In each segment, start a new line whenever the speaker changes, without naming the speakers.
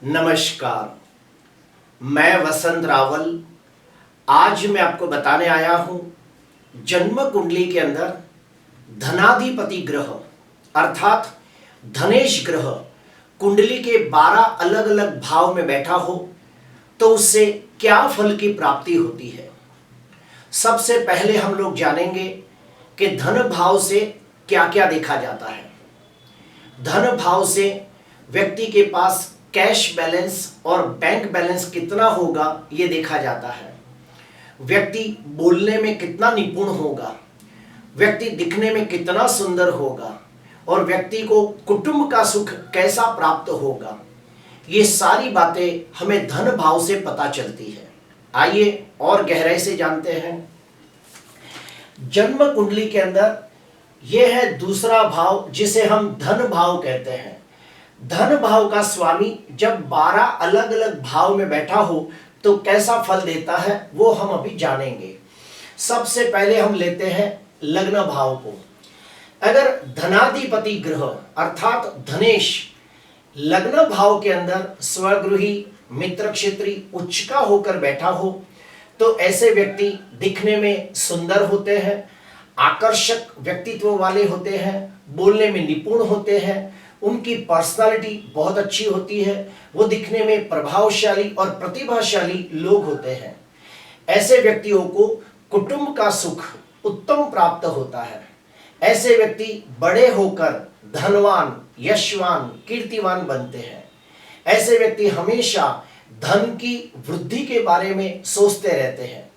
नमस्कार। मैं वसंत रावल। आज मैं आपको बताने आया हूं जन्म कुंडली के अंदर धनाधिपति ग्रह अर्थात धनेश ग्रह कुंडली के 12 अलग अलग भाव में बैठा हो तो उससे क्या फल की प्राप्ति होती है। सबसे पहले हम लोग जानेंगे कि धन भाव से क्या क्या देखा जाता है। धन भाव से व्यक्ति के पास कैश बैलेंस और बैंक बैलेंस कितना होगा ये देखा जाता है। व्यक्ति बोलने में कितना निपुण होगा, व्यक्ति दिखने में कितना सुंदर होगा और व्यक्ति को कुटुंब का सुख कैसा प्राप्त होगा, ये सारी बातें हमें धन भाव से पता चलती है। आइए और गहराई से जानते हैं। जन्म कुंडली के अंदर यह है दूसरा भाव जिसे हम धन भाव कहते हैं। धन भाव का स्वामी जब 12 अलग अलग भाव में बैठा हो तो कैसा फल देता है वो हम अभी जानेंगे। सबसे पहले हम लेते हैं लग्न भाव को। अगर धनाधिपति ग्रह अर्थात धनेश लग्न भाव के अंदर स्वगृही मित्र क्षेत्री उच्च का होकर बैठा हो तो ऐसे व्यक्ति दिखने में सुंदर होते हैं, आकर्षक व्यक्तित्व वाले होते हैं, बोलने में निपुण होते हैं, उनकी पर्सनालिटी बहुत अच्छी होती है, वो दिखने में प्रभावशाली और प्रतिभाशाली लोग होते हैं। ऐसे व्यक्तियों को कुटुंब का सुख उत्तम प्राप्त होता है। ऐसे व्यक्ति बड़े होकर धनवान, यशवान, कीर्तिवान बनते हैं। ऐसे व्यक्ति हमेशा धन की वृद्धि के बारे में सोचते रहते हैं।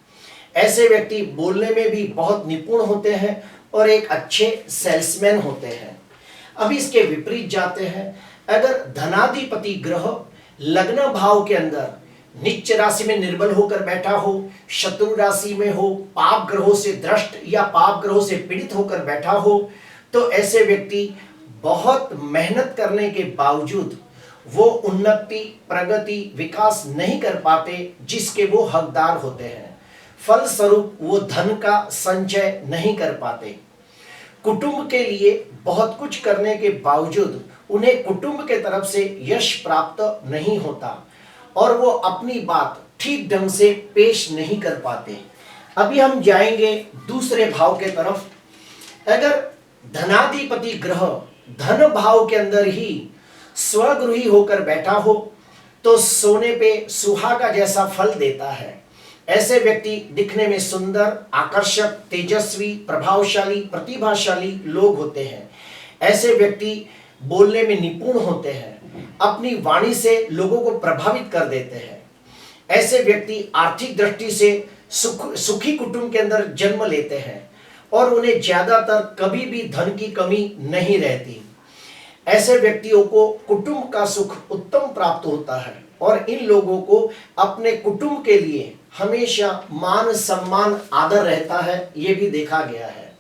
ऐसे व्यक्ति बोलने में भी बहुत निपुण होते हैं और एक अच्छे सेल्समैन होते हैं। अभी इसके विपरीत जाते हैं। अगर धनाधिपति ग्रह लग्न भाव के अंदर नीच राशि में निर्बल होकर बैठा हो, शत्रु राशि में हो, पाप ग्रहों से द्रष्ट या पाप ग्रहों से पीड़ित होकर बैठा हो तो ऐसे व्यक्ति बहुत मेहनत करने के बावजूद वो उन्नति, प्रगति, विकास नहीं कर पाते जिसके वो हकदार होते हैं। फलस्वरूप वो धन का संचय नहीं कर पाते। कुटुंब के लिए बहुत कुछ करने के बावजूद उन्हें कुटुंब के तरफ से यश प्राप्त नहीं होता और वो अपनी बात ठीक ढंग से पेश नहीं कर पाते। अभी हम जाएंगे दूसरे भाव के तरफ। अगर धनाधिपति ग्रह धन भाव के अंदर ही स्वगृही होकर बैठा हो तो सोने पे सुहागा जैसा फल देता है। ऐसे व्यक्ति दिखने में सुंदर, आकर्षक, तेजस्वी, प्रभावशाली, प्रतिभाशाली लोग होते हैं। ऐसे व्यक्ति बोलने में निपुण होते हैं, अपनी वाणी से लोगों को प्रभावित कर देते हैं। ऐसे व्यक्ति आर्थिक दृष्टि से सुखी कुटुंब के अंदर जन्म लेते हैं और उन्हें ज्यादातर कभी भी धन की कमी नहीं रहती। ऐसे व्यक्तियों को कुटुंब का सुख उत्तम प्राप्त होता है और इन लोगों को अपने कुटुंब के लिए हमेशा मान, सम्मान, आदर रहता है, ये भी देखा गया है।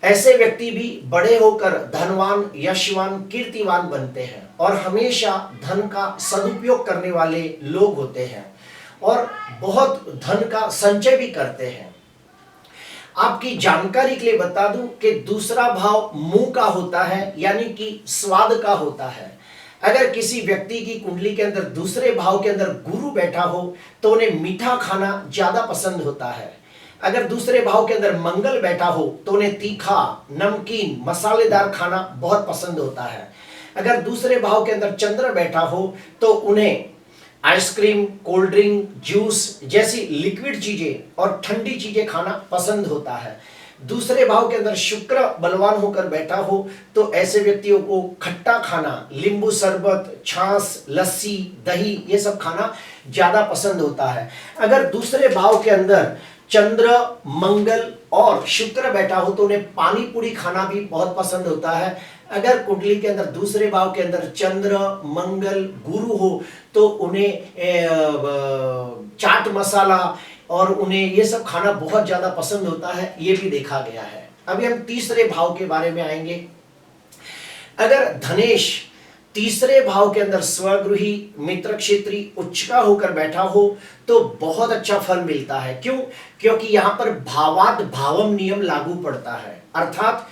ऐसे व्यक्ति भी बड़े होकर धनवान, यशवान, कीर्तिवान बनते हैं और हमेशा धन का सदुपयोग करने वाले लोग होते हैं और बहुत धन का संचय भी करते हैं। आपकी जानकारी के लिए बता दूं कि दूसरा भाव मुंह का होता है, यानी कि स्वाद का होता है। अगर किसी व्यक्ति की कुंडली के अंदर दूसरे भाव के अंदर गुरु बैठा हो तो उन्हें मीठा खाना ज्यादा पसंद होता है। अगर दूसरे भाव के अंदर मंगल बैठा हो तो उन्हें तीखा, नमकीन, मसालेदार खाना बहुत पसंद होता है। अगर दूसरे भाव के अंदर चंद्र बैठा हो तो उन्हें आइसक्रीम, कोल्ड ड्रिंक, जूस जैसी लिक्विड चीजें और ठंडी चीजें खाना पसंद होता है। दूसरे भाव के अंदर शुक्र बलवान होकर बैठा हो तो ऐसे व्यक्तियों को खट्टा खाना, नींबू शरबत, छाछ, लस्सी, दही ये सब खाना ज्यादा पसंद होता है। अगर दूसरे भाव के अंदर चंद्र, मंगल और शुक्र बैठा हो तो उन्हें पानी पूरी खाना भी बहुत पसंद होता है। अगर कुंडली के अंदर दूसरे भाव के अंदर चंद्र, मंगल, गुरु हो तो उन्हें चाट मसाला और उन्हें ये सब खाना बहुत ज्यादा पसंद होता है, ये भी देखा गया है। अभी हम तीसरे भाव के बारे में आएंगे। अगर धनेश तीसरे भाव के अंदर स्वगृही मित्र क्षेत्री उच्च का होकर बैठा हो तो बहुत अच्छा फल मिलता है। क्यों? क्योंकि यहां पर भावाद भावम नियम लागू पड़ता है, अर्थात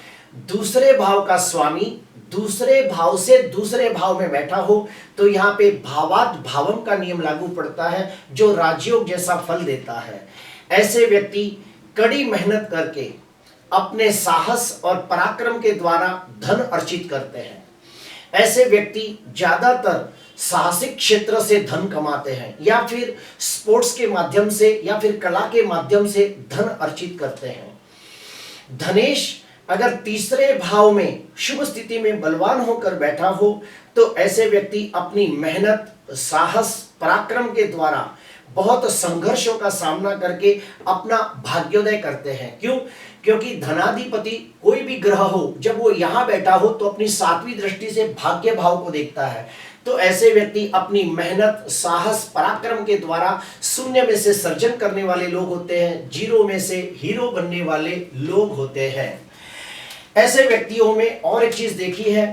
दूसरे भाव का स्वामी दूसरे भाव से दूसरे भाव में बैठा हो तो यहाँ पे भावात भावम का नियम लागू पड़ता है, जो राजयोग जैसा फल देता है। ऐसे व्यक्ति कड़ी मेहनत करके अपने साहस और पराक्रम के द्वारा धन अर्जित करते हैं। ऐसे व्यक्ति ज्यादातर साहसिक क्षेत्र से धन कमाते हैं, या फिर स्पोर्ट्स के माध्यम से या फिर कला के माध्यम से धन अर्जित करते हैं। धनेश अगर तीसरे भाव में शुभ स्थिति में बलवान होकर बैठा हो तो ऐसे व्यक्ति अपनी मेहनत, साहस, पराक्रम के द्वारा बहुत संघर्षों का सामना करके अपना भाग्योदय करते हैं। क्यों? क्योंकि धनाधिपति कोई भी ग्रह हो, जब वो यहां बैठा हो तो अपनी 7वीं दृष्टि से भाग्य भाव को देखता है। तो ऐसे व्यक्ति अपनी मेहनत, साहस, पराक्रम के द्वारा शून्य में से सर्जन करने वाले लोग होते हैं, जीरो में से हीरो बनने वाले लोग होते हैं। ऐसे व्यक्तियों में और एक चीज देखी है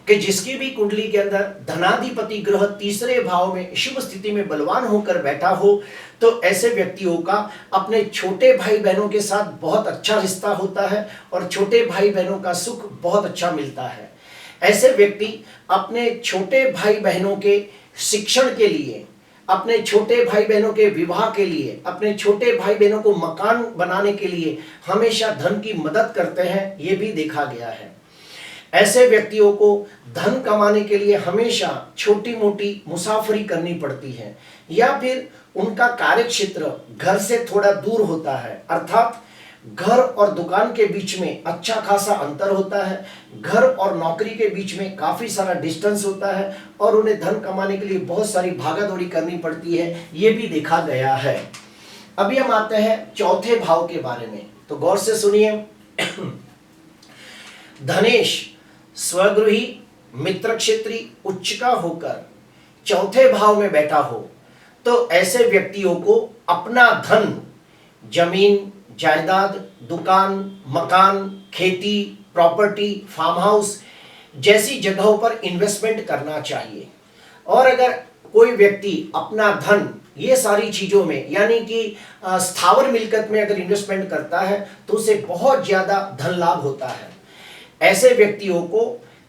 कि जिसकी भी कुंडली के अंदर धनाधिपति ग्रह तीसरे भाव में शुभ स्थिति में बलवान होकर बैठा हो तो ऐसे व्यक्तियों का अपने छोटे भाई बहनों के साथ बहुत अच्छा रिश्ता होता है और छोटे भाई बहनों का सुख बहुत अच्छा मिलता है। ऐसे व्यक्ति अपने छोटे भाई बहनों के शिक्षण के लिए, अपने छोटे भाई बहनों के विवाह के लिए, अपने छोटे भाई बहनों को मकान बनाने के लिए हमेशा धन की मदद करते हैं, ये भी देखा गया है। ऐसे व्यक्तियों को धन कमाने के लिए हमेशा छोटी मोटी मुसाफरी करनी पड़ती है, या फिर उनका कार्य क्षेत्र घर से थोड़ा दूर होता है, अर्थात घर और दुकान के बीच में अच्छा खासा अंतर होता है, घर और नौकरी के बीच में काफी सारा डिस्टेंस होता है और उन्हें धन कमाने के लिए बहुत सारी भागादौड़ी करनी पड़ती है, ये भी देखा गया है। अभी हम आते हैं चौथे भाव के बारे में, तो गौर से सुनिए। धनेश स्वगृही मित्र क्षेत्री उच्च का होकर चौथे भाव में बैठा हो तो ऐसे व्यक्तियों को अपना धन जमीन, जायदाद, दुकान, मकान, खेती, प्रॉपर्टी, फार्म हाउस जैसी जगहों पर इन्वेस्टमेंट करना चाहिए। और अगर कोई व्यक्ति अपना धन ये सारी चीजों में यानी कि स्थावर मिलकत में अगर इन्वेस्टमेंट करता है तो उसे बहुत ज्यादा धन लाभ होता है। ऐसे व्यक्तियों को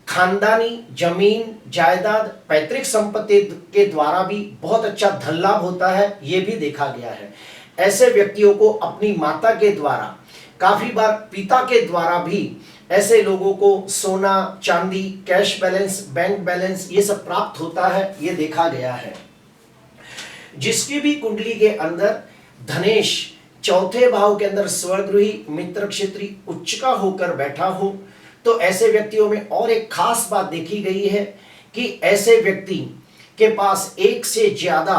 खानदानी जमीन, जायदाद, पैतृक संपत्ति के द्वारा भी बहुत अच्छा धन लाभ होता है, ये भी देखा गया है। ऐसे व्यक्तियों को अपनी माता के द्वारा, काफी बार पिता के द्वारा भी ऐसे लोगों को सोना, चांदी, कैश बैलेंस, बैंक बैलेंस ये सब प्राप्त होता है, ये देखा गया है। जिसकी भी कुंडली के अंदर धनेश चौथे भाव के अंदर स्वगृही मित्र क्षेत्री उच्च का होकर बैठा हो तो ऐसे व्यक्तियों में और एक खास बात देखी गई है कि ऐसे व्यक्ति के पास एक से ज्यादा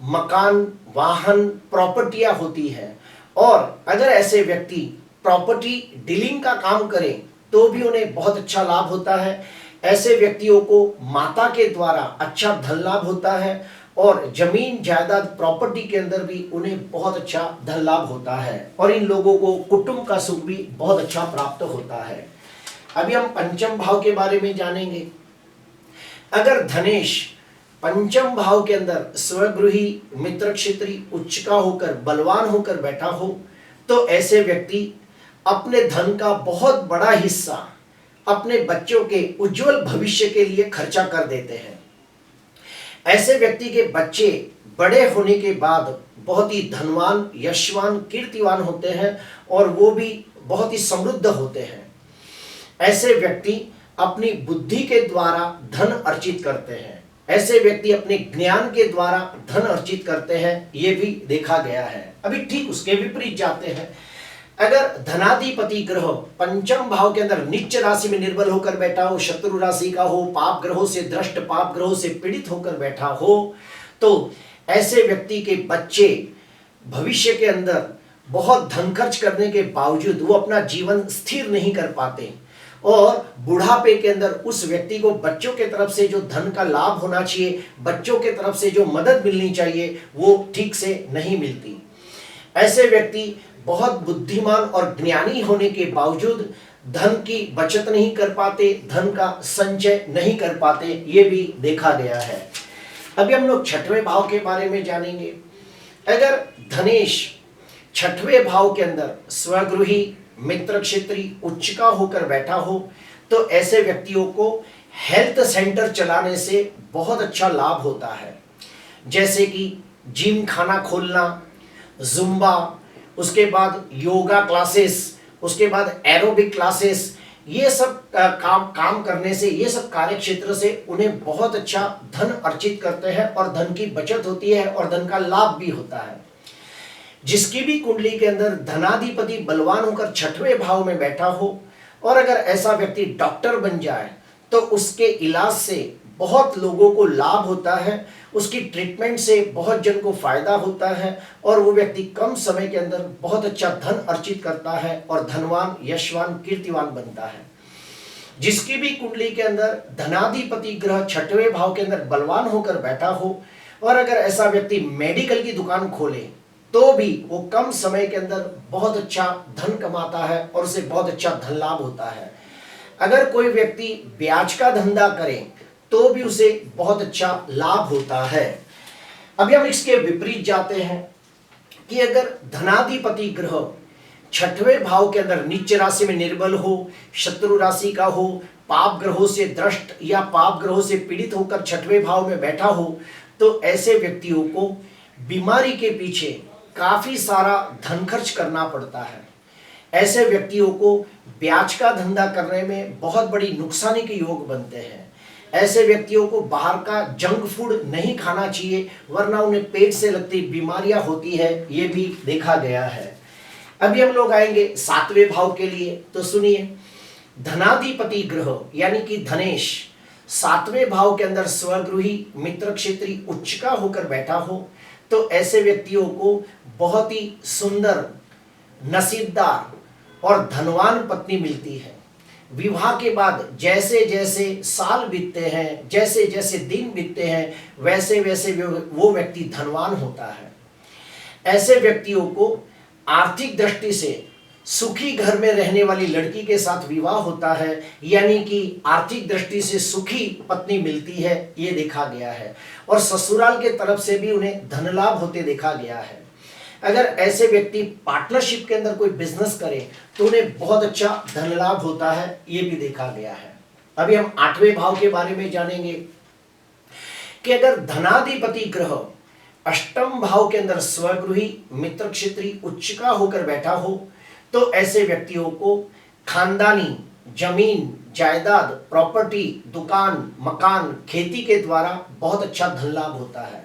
मकान, वाहन, प्रॉपर्टियां होती है और अगर ऐसे व्यक्ति प्रॉपर्टी डीलिंग का काम करें तो भी उन्हें बहुत अच्छा लाभ होता है। ऐसे व्यक्तियों को माता के द्वारा अच्छा धन लाभ होता है और जमीन, जायदाद, प्रॉपर्टी के अंदर भी उन्हें बहुत अच्छा धन लाभ होता है और इन लोगों को कुटुंब का सुख भी बहुत अच्छा प्राप्त होता है। अभी हम पंचम भाव के बारे में जानेंगे। अगर धनेश पंचम भाव के अंदर स्वगृही मित्र क्षेत्री उच्च का होकर बलवान होकर बैठा हो तो ऐसे व्यक्ति अपने धन का बहुत बड़ा हिस्सा अपने बच्चों के उज्जवल भविष्य के लिए खर्चा कर देते हैं। ऐसे व्यक्ति के बच्चे बड़े होने के बाद बहुत ही धनवान, यशवान, कीर्तिवान होते हैं और वो भी बहुत ही समृद्ध होते हैं। ऐसे व्यक्ति अपनी बुद्धि के द्वारा धन अर्जित करते हैं। ऐसे व्यक्ति अपने ज्ञान के द्वारा धन अर्जित करते हैं, ये भी देखा गया है। अभी ठीक उसके विपरीत जाते हैं। अगर धनाधिपति ग्रह पंचम भाव के अंदर नीच राशि में निर्बल होकर बैठा हो, शत्रु राशि का हो, पाप ग्रहों से दृष्ट, पाप ग्रहों से पीड़ित होकर बैठा हो तो ऐसे व्यक्ति के बच्चे भविष्य के अंदर बहुत धन खर्च करने के बावजूद वो अपना जीवन स्थिर नहीं कर पाते और बुढ़ापे के अंदर उस व्यक्ति को बच्चों के तरफ से जो धन का लाभ होना चाहिए, बच्चों के तरफ से जो मदद मिलनी चाहिए, वो ठीक से नहीं मिलती। ऐसे व्यक्ति बहुत बुद्धिमान और ज्ञानी होने के बावजूद धन की बचत नहीं कर पाते, धन का संचय नहीं कर पाते, ये भी देखा गया है। अभी हम लोग छठवें भाव के बारे में जानेंगे। अगर धनेश छठवें भाव के अंदर स्वगृही मित्र क्षेत्री उच्च का होकर बैठा हो तो ऐसे व्यक्तियों को हेल्थ सेंटर चलाने से बहुत अच्छा लाभ होता है। जैसे कि जिम खाना खोलना, जुम्बा, उसके बाद योगा क्लासेस, उसके बाद एरोबिक क्लासेस, ये सब काम करने से, ये सब कार्य क्षेत्र से उन्हें बहुत अच्छा धन अर्जित करते हैं और धन की बचत होती है और धन का लाभ भी होता है। जिसकी भी कुंडली के अंदर धनाधिपति बलवान होकर छठवें भाव में बैठा हो और अगर ऐसा व्यक्ति डॉक्टर बन जाए तो उसके इलाज से बहुत लोगों को लाभ होता है, उसकी ट्रीटमेंट से बहुत जन को फायदा होता है और वो व्यक्ति कम समय के अंदर बहुत अच्छा धन अर्जित करता है और धनवान, यशवान, कीर्तिवान बनता है। जिसकी भी कुंडली के अंदर धनाधिपति ग्रह छठवें भाव के अंदर बलवान होकर बैठा हो और अगर ऐसा व्यक्ति मेडिकल की दुकान खोले तो भी वो कम समय के अंदर बहुत अच्छा धन कमाता है और उसे बहुत अच्छा धन लाभ होता है। अगर कोई व्यक्ति ब्याज का धंधा करे तो भी उसे बहुत अच्छा लाभ होता है। अभी हम इसके विपरीत जाते हैं कि अगर धनाधिपति ग्रह छठवें भाव के अंदर नीच राशि में निर्बल हो, शत्रु राशि का हो, पाप ग्रहों से द्रष्ट या पाप ग्रहों से पीड़ित होकर छठवें भाव में बैठा हो तो ऐसे व्यक्तियों को बीमारी के पीछे काफी सारा धन खर्च करना पड़ता है। ऐसे व्यक्तियों को ब्याज का धंधा करने में बहुत बड़ी नुकसानी के योग बनते हैं। ऐसे व्यक्तियों को बाहर का जंक फूड नहीं खाना चाहिए वरना उन्हें पेट से लगती बीमारियां होती है, ये भी देखा गया है। अभी हम लोग आएंगे सातवें भाव के लिए, तो सुनिए, धनाधिपति ग्रह यानी कि धनेश सातवें भाव के अंदर स्वगृही, मित्र क्षेत्री, उच्च का होकर बैठा हो तो ऐसे व्यक्तियों को बहुत ही सुंदर, नसीबदार और धनवान पत्नी मिलती है। विवाह के बाद जैसे जैसे साल बीतते हैं, जैसे जैसे दिन बीतते हैं, वैसे वैसे वो व्यक्ति धनवान होता है। ऐसे व्यक्तियों को आर्थिक दृष्टि से सुखी घर में रहने वाली लड़की के साथ विवाह होता है, यानी कि आर्थिक दृष्टि से सुखी पत्नी मिलती है, ये देखा गया है। और ससुराल के तरफ से भी उन्हें धन लाभ होते देखा गया है। अगर ऐसे व्यक्ति पार्टनरशिप के अंदर कोई बिजनेस करे तो उन्हें बहुत अच्छा धन लाभ होता है, ये भी देखा गया है। अभी हम आठवें भाव के बारे में जानेंगे कि अगर धनाधिपति ग्रह अष्टम भाव के अंदर स्वगृही, मित्र क्षेत्री, उच्च का होकर बैठा हो तो ऐसे व्यक्तियों को खानदानी जमीन, जायदाद, प्रॉपर्टी, दुकान, मकान, खेती के द्वारा बहुत अच्छा धन लाभ होता है।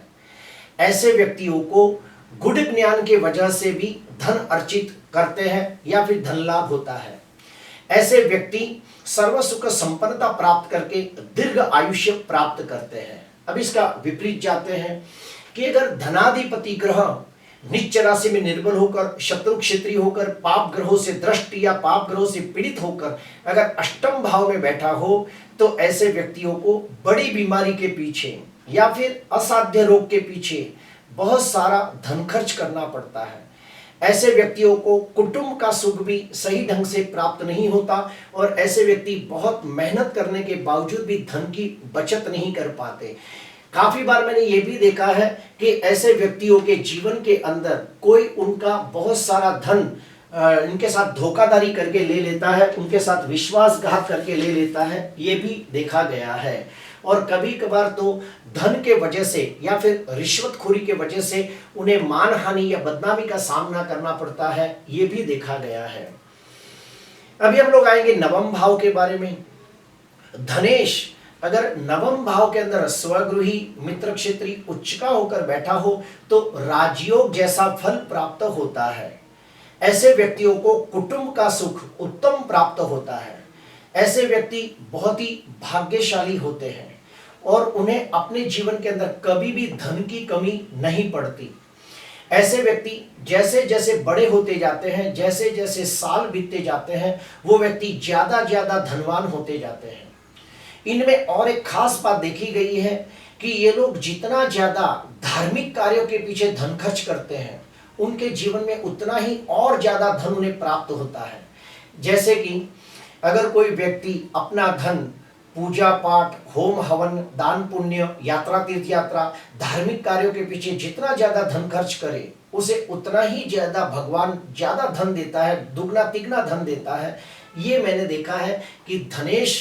ऐसे व्यक्तियों को गुड़ ज्ञान के वजह से भी धन अर्जित करते हैं या फिर धन लाभ होता है। ऐसे व्यक्ति सर्व सुख संपन्नता प्राप्त करके दीर्घ आयुष्य प्राप्त करते हैं। अब इसका विपरीत जाते हैं कि अगर धनाधिपति ग्रह नीच राशि में निर्बल होकर, शत्रु क्षेत्री होकर, पाप ग्रहों से द्रष्ट या पाप ग्रहों से पीड़ित होकर अगर अष्टम भाव में बैठा हो तो ऐसे व्यक्तियों को बड़ी बीमारी के पीछे या फिर असाध्य रोग के पीछे बहुत सारा धन खर्च करना पड़ता है। ऐसे व्यक्तियों को कुटुंब का सुख भी सही ढंग से प्राप्त नहीं होता और ऐसे व्यक्ति बहुत मेहनत करने के बावजूद भी धन की बचत नहीं कर पाते। काफी बार मैंने ये भी देखा है कि ऐसे व्यक्तियों के जीवन के अंदर कोई उनका बहुत सारा धन इनके साथ धोखाधड़ी करके ले लेता है, उनके साथ विश्वासघात करके ले लेता है, ये भी देखा गया है। और कभी कभार तो धन के वजह से या फिर रिश्वतखोरी के वजह से उन्हें मानहानि या बदनामी का सामना करना पड़ता है, ये भी देखा गया है। अभी हम लोग आएंगे नवम भाव के बारे में। धनेश अगर नवम भाव के अंदर स्वगृही, मित्र क्षेत्री, उच्च का होकर बैठा हो तो राजयोग जैसा फल प्राप्त होता है। ऐसे व्यक्तियों को कुटुंब का सुख उत्तम प्राप्त होता है। ऐसे व्यक्ति बहुत ही भाग्यशाली होते हैं और उन्हें अपने जीवन के अंदर कभी भी धन की कमी नहीं पड़ती। ऐसे व्यक्ति जैसे जैसे बड़े होते जाते हैं, जैसे जैसे साल बीतते जाते हैं, वो व्यक्ति ज्यादा ज्यादा धनवान होते जाते हैं। इनमें और एक खास बात देखी गई है कि ये लोग जितना ज्यादा धार्मिक कार्यों के पीछे धन खर्च करते हैं, उनके जीवन में उतना ही और ज्यादा धन उन्हें प्राप्त होता है। जैसे कि अगर कोई व्यक्ति अपना धन पूजा पाठ, होम हवन, दान पुण्य, यात्रा तीर्थ यात्रा, धार्मिक कार्यों के पीछे जितना ज्यादा धन खर्च करे उसे उतना ही ज्यादा भगवान ज्यादा धन देता है, दुगना तिगना धन देता है। ये मैंने देखा है कि धनेश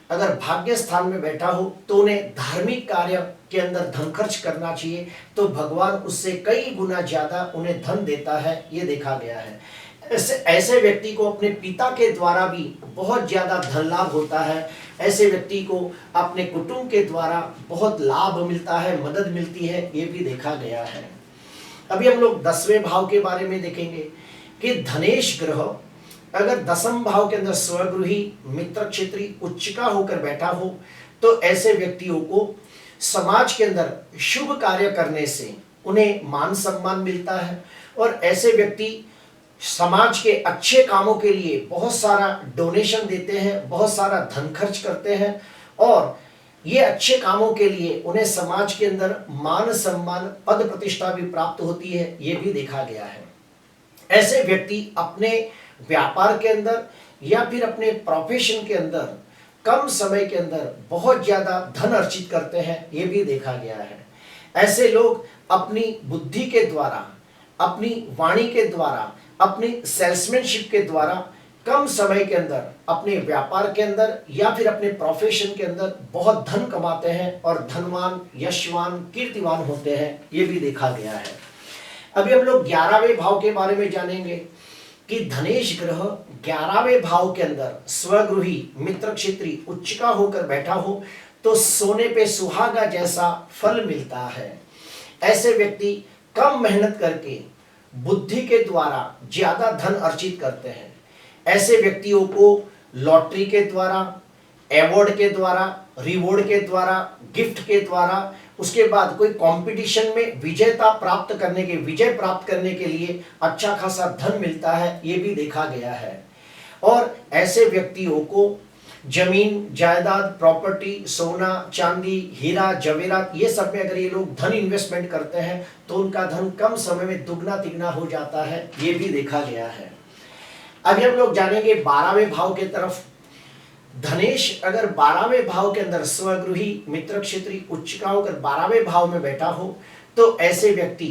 अगर भाग्य स्थान में बैठा हो तो उन्हें धार्मिक कार्य के अंदर धन खर्च करना चाहिए, तो भगवान उससे कई गुना ज्यादा उन्हें धन देता है, ये देखा गया है। ऐसे व्यक्ति को अपने पिता के द्वारा भी बहुत ज्यादा धन लाभ होता है। ऐसे व्यक्ति को अपने कुटुंब के द्वारा बहुत लाभ मिलता है, मदद मिलती है, ये भी देखा गया है। अभी हम लोग 10वें भाव के बारे में देखेंगे कि धनेश ग्रह अगर 10वें भाव के अंदर स्वगृही मित्र क्षेत्री उच्चका होकर बैठा हो तो ऐसे व्यक्तियों को समाज के अंदर शुभ कार्य करने से उन्हें मान सम्मान मिलता है, और ऐसे व्यक्ति समाज के अच्छे कामों के लिए बहुत सारा डोनेशन देते हैं, बहुत सारा धन खर्च करते हैं, और ये अच्छे कामों के लिए उन्हें समाज के अंदर मान सम्मान पद प्रतिष्ठा भी प्राप्त होती है, ये भी देखा गया है। ऐसे व्यक्ति अपने व्यापार के अंदर या फिर अपने प्रोफेशन के अंदर कम समय के अंदर बहुत ज्यादा धन अर्जित करते हैं, ये भी देखा गया है। ऐसे लोग अपनी बुद्धि के द्वारा, अपनी वाणी के द्वारा, अपनी सेल्समैनशिप के द्वारा कम समय के अंदर अपने व्यापार के अंदर या फिर अपने प्रोफेशन के अंदर बहुत धन कमाते हैं और धनवान, यशवान, कीर्तिवान होते हैं, ये भी देखा गया है। अभी हम लोग 11वें भाव के बारे में जानेंगे कि धनेश ग्रह 11वें भाव के अंदर स्वगृही मित्र क्षेत्री उच्चका होकर बैठा हो तो सोने पे सुहागा जैसा फल मिलता है। ऐसे व्यक्ति कम मेहनत करके बुद्धि के द्वारा ज्यादा धन अर्जित करते हैं। ऐसे व्यक्तियों को लॉटरी के द्वारा, अवार्ड के द्वारा, रिवॉर्ड के द्वारा, गिफ्ट के द्वारा, उसके बाद कोई कंपटीशन में विजय प्राप्त करने के लिए अच्छा खासा धन मिलता है, ये भी देखा गया है। और ऐसे व्यक्तियों को जमीन जायदाद, प्रॉपर्टी, सोना चांदी, हीरा जवेरात, ये सब में अगर ये लोग धन इन्वेस्टमेंट करते हैं तो उनका धन कम समय में दुगना तिगना हो जाता है, ये भी देखा गया है। अभी हम लोग जानेंगे 12वें भाव के तरफ। धनेश अगर 12वें भाव के अंदर स्वगृही मित्र क्षेत्री उच्चका होकर 12वें भाव में बैठा हो तो ऐसे व्यक्ति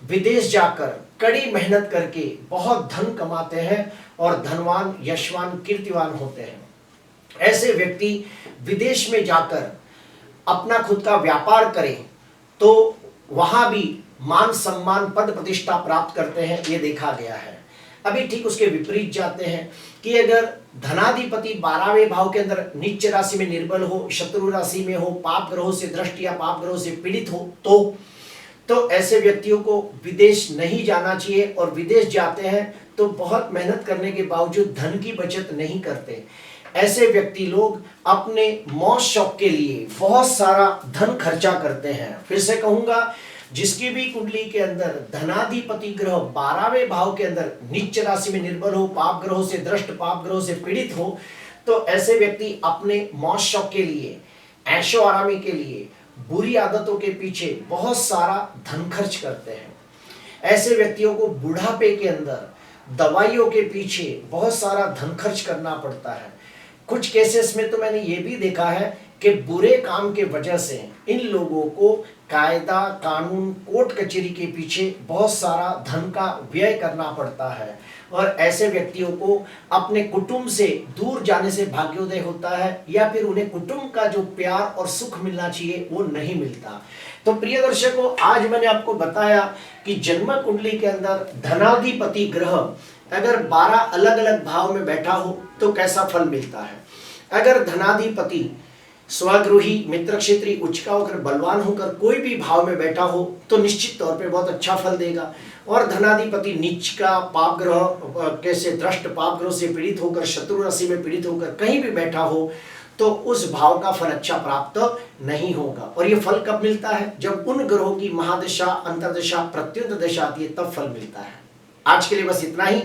विदेश जाकर कड़ी मेहनत करके बहुत धन कमाते हैं और धनवान, यशवान, कीर्तिवान होते हैं। ऐसे व्यक्ति विदेश में जाकर अपना खुद का व्यापार करें तो वहां भी मान सम्मान पद प्रतिष्ठा प्राप्त करते हैं, ये देखा गया है। अभी ठीक उसके विपरीत जाते हैं कि अगर धनाधिपति 12वें भाव के अंदर नीच राशि में निर्बल हो, शत्रु राशि में हो, पाप ग्रहों से दृष्टि या पाप ग्रहों से पीड़ित हो तो ऐसे व्यक्तियों को विदेश नहीं जाना चाहिए, और विदेश जाते हैं तो बहुत मेहनत करने के बावजूद धन की बचत नहीं करते। ऐसे व्यक्ति लोग अपने मौज शौक के लिए बहुत सारा धन खर्चा करते हैं। फिर से कहूंगा, जिसकी भी कुंडली के अंदर धनाधिपति ग्रह 12वें भाव के अंदर नीच राशि में निर्बल हो, पाप ग्रहों से दृष्ट, पाप ग्रहों से पीड़ित हो, तो ऐसे व्यक्ति अपने मौज शौक के लिए, ऐशो आरामी के लिए, बुरी आदतों के पीछे बहुत सारा धन खर्च करते हैं। ऐसे व्यक्तियों को बुढ़ापे के अंदर दवाइयों के पीछे बहुत सारा धन खर्च करना पड़ता है। कुछ केसेस में तो मैंने ये भी देखा है कि बुरे काम के वजह से इन लोगों को कायदा, कानून, कोर्ट कचहरी के पीछे बहुत सारा धन का व्यय करना पड़ता है, और ऐसे व्यक्तियों को अपने कुटुंब से दूर जाने से भाग्योदय होता है, या फिर उन्हें कुटुंब का जो प्यार और सुख मिलना चाहिए वो नहीं मिलता। तो प्रिय दर्शकों, आज मैंने आपको बताया कि जन्म कुंडली के अंदर धनाधिपति ग्रह अगर 12 अलग अलग भाव में बैठा हो तो कैसा फल मिलता है। अगर धनाधिपति स्वगृही मित्र क्षेत्री उच्चका होकर बलवान होकर कोई भी भाव में बैठा हो तो निश्चित तौर पे बहुत अच्छा फल देगा, और धनाधिपति नीच का पाप ग्रह कैसे दृष्ट, पाप ग्रह से पीड़ित होकर, शत्रु राशि में पीड़ित होकर कहीं भी बैठा हो तो उस भाव का फल अच्छा प्राप्त नहीं होगा। और ये फल कब मिलता है? जब उन ग्रहों की महादशा, अंतर्दशा, प्रत्युत दशा आती है, तब फल मिलता है। आज के लिए बस इतना ही।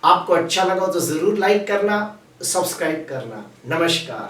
आपको अच्छा लगा तो जरूर लाइक करना, सब्सक्राइब करना। नमस्कार।